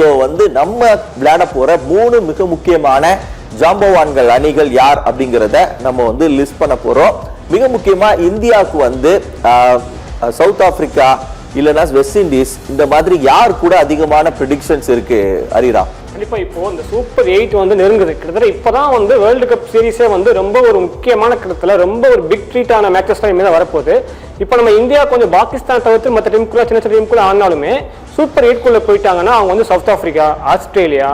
So வந்து நம்ம விளையாட போற 3 மிக முக்கியமான ஜாம்பவான்கள் அணிகள் யார் அப்படிங்கிறத நம்ம வந்து லிஸ்ட் பண்ண போறோம். மிக முக்கியமா இந்தியாவுக்கு வந்து சவுத் ஆப்பிரிக்கா இல்லைன்னா வெஸ்ட் இண்டீஸ் இந்த மாதிரி யார் கூட அதிகமான ப்ரெடிக்ஷன்ஸ் இருக்கு ஹரிராம்? கண்டிப்பா இப்போ இந்த சூப்பர் 8 வந்து நெருங்குது. கிட்டத்தட்ட இப்பதான் வந்து வேர்ல்டு கப் சீரீஸே வந்து ரொம்ப ஒரு முக்கியமான கிட்டத்துல ரொம்ப ஒரு பிக் ட்ரீட்டான மேட்சஸ் தான் இனிமேல் வரப்போகுது. இப்போ நம்ம இந்தியா கொஞ்சம் பாகிஸ்தான் தவிர்த்து மற்ற டீம் கூட சின்ன சின்ன டீம் கூட ஆனாலுமே சூப்பர் 8 போயிட்டாங்கன்னா அவங்க வந்து சவுத் ஆப்பிரிக்கா, ஆஸ்திரேலியா,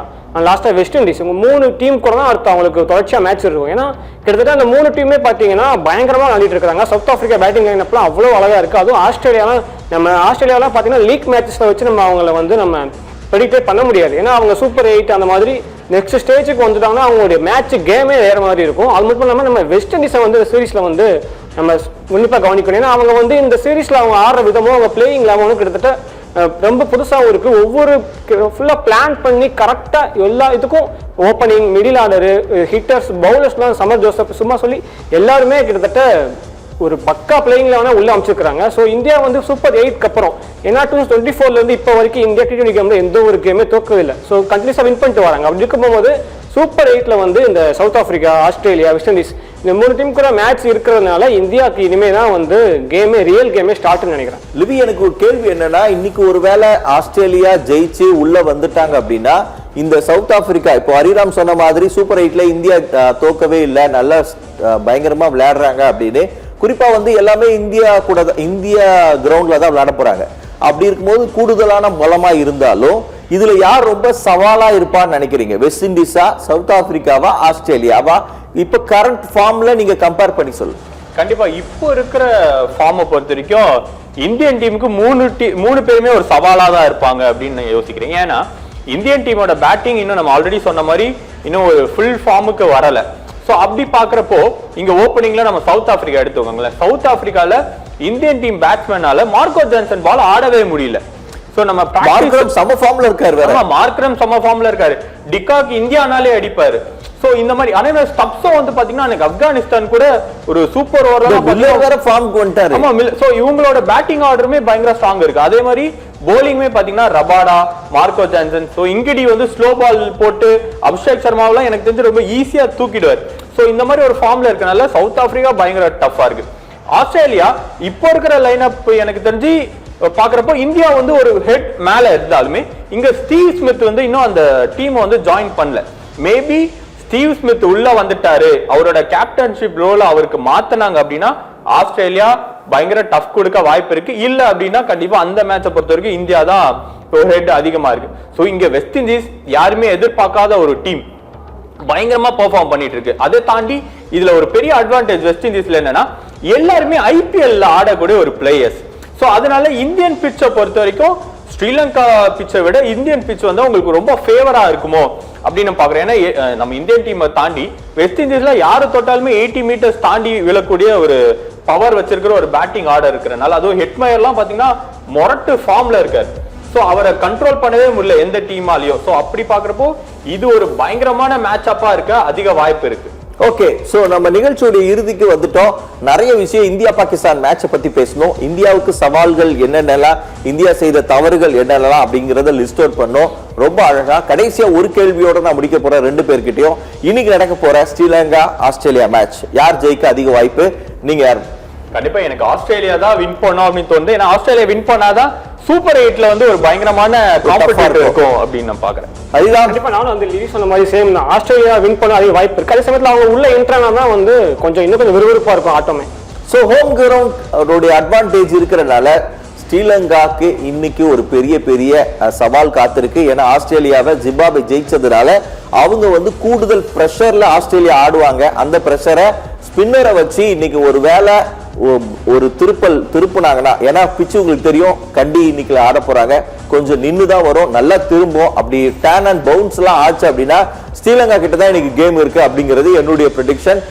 லாஸ்டா வெஸ்ட் இண்டீஸ் இவங்க 3 டீம் கூட தான் அடுத்து அவங்களுக்கு தொடர்ச்சியா மேட்ச் இருக்கும். ஏன்னா கிட்டத்தட்ட அந்த 3 டீமே பார்த்தீங்கன்னா பயங்கரமாக விளையாடிட்டு இருக்காங்க. சவுத் ஆப்பிரிக்கா பேட்டிங் லைனப்லாம் அவ்வளோ அழகா இருக்கு. அதுவும் ஆஸ்திரேலியாலாம் பார்த்தீங்கன்னா லீக் மேட்சஸை வச்சு நம்ம அவங்கள வந்து நம்ம ப்ரெடிக்டே பண்ண முடியாது. ஏன்னா அவங்க சூப்பர் 8 அந்த மாதிரி நெக்ஸ்ட் ஸ்டேஜுக்கு வந்துட்டாங்கன்னா அவங்களுடைய மேட்ச் கேமே வேற மாதிரி இருக்கும். அது மட்டும் இல்லாமல் நம்ம வெஸ்ட் இண்டீஸை வந்து சீரீஸ்ல வந்து நம்ம உன்னிப்பாக கவனிக்கணும். ஏன்னா அவங்க வந்து இந்த சீரீஸ்ல அவங்க ஆடுற விதமும் அவங்க பிளேயிங் லெவலும் கிட்டத்தட்ட ரொம்ப புதுசாகவும் இருக்கு. ஒவ்வொரு ஃபுல்லாக பிளான் பண்ணி கரெக்டாக எல்லா இதுக்கும் ஓப்பனிங், மிடில் ஆர்டரு, ஹிட்டர்ஸ், பவுலர்ஸ்லாம் சமர் ஜோசப் சும்மா சொல்லி எல்லாருமே கிட்டத்தட்ட ஒரு பக்கா பிளேயிங் லெவனாக உள்ள அமைச்சிருக்காங்க. ஸோ இந்தியா வந்து சூப்பர் 8க்கு அப்புறம் ஏன்னா 2024 இப்போ வரைக்கும் இந்தியா T20 கேம்ல எந்த ஒரு கேமே தோக்கவில்லை. ஸோ கண்டினியூஸாக வின் பண்ணிட்டு வராங்க. அப்படி இருக்கும் போது சூப்பர் 8ல வந்து இந்த south Africa, Australia, west Indies இந்த 3 டீம் கூட மேட்ச் இருக்கிறதுனால இந்தியாவுக்கு இனிமே தான் வந்து ரியல் கேமே ஸ்டார்ட்னு நினைக்கிறேன். லிவி, எனக்கு ஒரு கேள்வி என்னன்னா, இன்னைக்கு ஒருவேளை ஆஸ்திரேலியா ஜெயிச்சு உள்ள வந்துட்டாங்க அப்படின்னா இந்த சவுத் ஆப்பிரிக்கா இப்போ ஹரிராம் சொன்ன மாதிரி சூப்பர் 8ல இந்தியா தோக்கவே இல்லை, நல்லா பயங்கரமா விளையாடுறாங்க அப்படின்னு குறிப்பா வந்து எல்லாமே இந்தியா கிரவுண்ட்ல தான் விளையாட போறாங்க. அப்படி இருக்கும்போது கூடுதலான பலமா இருந்தாலும் இதுல யார் ரொம்ப சவாலா இருப்பான்னு நினைக்கிறீங்க? வெஸ்ட் இண்டீஸா, சவுத் ஆப்பிரிக்காவா, ஆஸ்திரேலியாவா? இப்ப கரண்ட் ஃபார்ம்ல நீங்க கம்பேர் பண்ணி சொல்லுங்க. கண்டிப்பா இப்போ இருக்கிற ஃபார்மை பொறுத்த வரைக்கும் இந்தியன் டீமுக்கு 3 பேருமே ஒரு சவாலா தான் இருப்பாங்க அப்படின்னு நான் யோசிக்கிறேன். ஏன்னா இந்தியன் டீமோட பேட்டிங் இன்னும் நம்ம ஆல்ரெடி சொன்ன மாதிரி இன்னும் ஒரு ஃபுல் ஃபார்முக்கு வரல. ஸோ அப்படி பாக்குறப்போ இங்க ஓப்பனிங்ல நம்ம சவுத் ஆப்பிரிக்கா எடுத்துக்கோங்களேன். சவுத் ஆப்பிரிக்கால இந்தியன் டீம் பேட்ஸ்மேனால மார்க்கோ ஜான்சன் பால் ஆடவே முடியல. சோ நம்ம சம ஃபார்ம்ல இருக்காரு. மார்க்ரம் சம ஃபார்ம்ல இருக்காரு. டிகாக் இந்தியானாலே அடிப்பாரு. சோ இந்த மாதிரி ஆனா ஸ்டப்ஸோ வந்து பாத்தீங்கன்னா எனக்கு ஆப்கானிஸ்தான் கூட ஒரு சூப்பர் ஓவர் ஃபார்முக்கு வந்துட்டாரு. ஆமா, சோ இவங்களோட பேட்டிங் ஆர்டருமே பயங்கர ஸ்ட்ராங் இருக்கு. அதே மாதிரி போலிங்குமே பாத்தீங்கன்னா ரபாடா, மார்க்கோ ஜான்சன், சோ இங்கடி வந்து ஸ்லோ பால் போட்டு அபிஷேக் சர்மாவெல்லாம் எனக்கு தெரிஞ்சு ரொம்ப ஈஸியா தூக்கிடுவார். சோ இந்த மாதிரி ஒரு ஃபார்ம்ல இருக்கனால சவுத் ஆப்பிரிக்கா பயங்கர டஃபா இருக்கு. ஆஸ்திரேலியா இப்போ இருக்கிற லைனப் எனக்கு தெரிஞ்சு பாக்குறப்போ இந்தியா வந்து ஒரு ஹெட் மேல இருந்தாலுமே இங்க ஸ்டீவ் ஸ்மித் வந்து இன்னும் அந்த டீம் வந்து ஜாயின் பண்ணல. மேபி ஸ்டீவ் ஸ்மித் உள்ள வந்துட்டாரு, அவரோட கேப்டன்ஷிப் ரோல அவருக்கு மாத்தினாங்க அப்படின்னா ஆஸ்திரேலியா பயங்கர டஃப் கொடுக்க வாய்ப்பு இருக்கு. இல்ல அப்படின்னா கண்டிப்பா அந்த மேட்சை பொறுத்த வரைக்கும் இந்தியா தான் ஹெட் அதிகமா இருக்கு. சோ இங்க வெஸ்ட் இண்டீஸ் யாருமே எதிர்பார்க்காத ஒரு டீம் பயங்கரமா பெர்ஃபார்ம் பண்ணிட்டு இருக்கு. அதை தாண்டி இதுல ஒரு பெரிய அட்வான்டேஜ் வெஸ்ட் இண்டீஸ்ல என்னன்னா எல்லாருமே IPL ஆடக்கூடிய ஒரு பிளேயர்ஸ். சோ அதனால இந்தியன் பிட்சை பொறுத்த வரைக்கும் ஸ்ரீலங்கா பிட்சை விட இந்தியன் பிட்ச் வந்து உங்களுக்கு ரொம்ப ஃபேவரா இருக்குமோ அப்படின்னு பாக்குறேன். ஏன்னா நம்ம இந்தியன் டீமை தாண்டி வெஸ்ட் இண்டீஸ்ல யாரை தொட்டாலுமே 80 மீட்டர்ஸ் தாண்டி விழக்கூடிய ஒரு பவர் வச்சிருக்கிற ஒரு பேட்டிங் ஆர்டர் இருக்கிறனால அதுவும் ஹெட்மயர்லாம் பாத்தீங்கன்னா மொரட்டு ஃபார்ம்ல இருக்காரு. சோ அவரை கண்ட்ரோல் பண்ணவே முடியல எந்த டீமாலையும். சோ அப்படி பாக்குறப்போ இது ஒரு பயங்கரமான மேட்ச் அப்பா இருக்க அதிக வாய்ப்பு இருக்கு. ஓகே, சோ நம்ம நிகழ்ச்சியோட இறுதிக்கு வந்துட்டோம். நிறைய விஷயம் இந்தியா பாகிஸ்தான் மேட்சை பத்தி பேசணும். இந்தியாவுக்கு சவால்கள் என்னென்னலாம், இந்தியா செய்த தவறுகள் என்னென்னலாம் அப்படிங்கறத லிஸ்ட் அவுட் பண்ணோம். ரொம்ப அழகா கடைசியா ஒரு கேள்வியோட நான் முடிக்க போறேன் 2 பேர்கிட்டயும். இன்னைக்கு நடக்க போற ஸ்ரீலங்கா ஆஸ்திரேலியா மேட்ச் யார் ஜெயிக்க அதிக வாய்ப்பு? நீங்க யார்? கண்டிப்பா எனக்கு ஆஸ்திரேலியா தான் வின் பண்ணும் அப்படின்னு தோணுது. ஏன்னா ஆஸ்திரேலியா வின் பண்ணாதான் சூப்பர் 8ல வந்து ஒரு பயங்கரமான காம்படிட்டர் இருக்கும் அப்படின்னு நான் பாக்குறேன். அதுதான் கண்டிப்பா நானும் வந்து லிவி சொன்ன மாதிரி சேம் தான். ஆஸ்திரேலியா வின் பண்ண அதிக வாய்ப்பு இருக்கு. அதே சமயத்தில் அவங்க உள்ள என்ட்ரானா தான் வந்து இன்னும் கொஞ்சம் விறுவிறுப்பா இருக்கும் ஆட்டமே. சோ ஹோம் கிரவுண்ட் அட்வான்டேஜ் இருக்கிறனால ஸ்ரீலங்காக்கு இன்னைக்கு ஒரு பெரிய சவால் காத்திருக்கு. ஏன்னா ஆஸ்திரேலியாவை ஜிம்பாப்வே ஜெயிச்சதுனால அவங்க வந்து கூடுதல் பிரஷர்ல ஆஸ்திரேலியா ஆடுவாங்க. அந்த பிரஷரை ஸ்பின்னரை வச்சு இன்னைக்கு ஒரு வேலை ஒரு திருப்புனாங்கன்னா, ஏன்னா பிச்சு உங்களுக்கு தெரியும் கண்டி இன்னைக்கு ஆட போறாங்க, கொஞ்சம் நின்னுதான் வரும், நல்லா திரும்பும். அப்படி டேன் அண்ட் பவுன்ஸ் எல்லாம் ஆச்சு அப்படின்னா ஸ்ரீலங்கா கிட்ட தான் இன்னைக்கு கேம் இருக்கு அப்படிங்கிறது என்னுடைய ப்ரெடிக்ஷன்.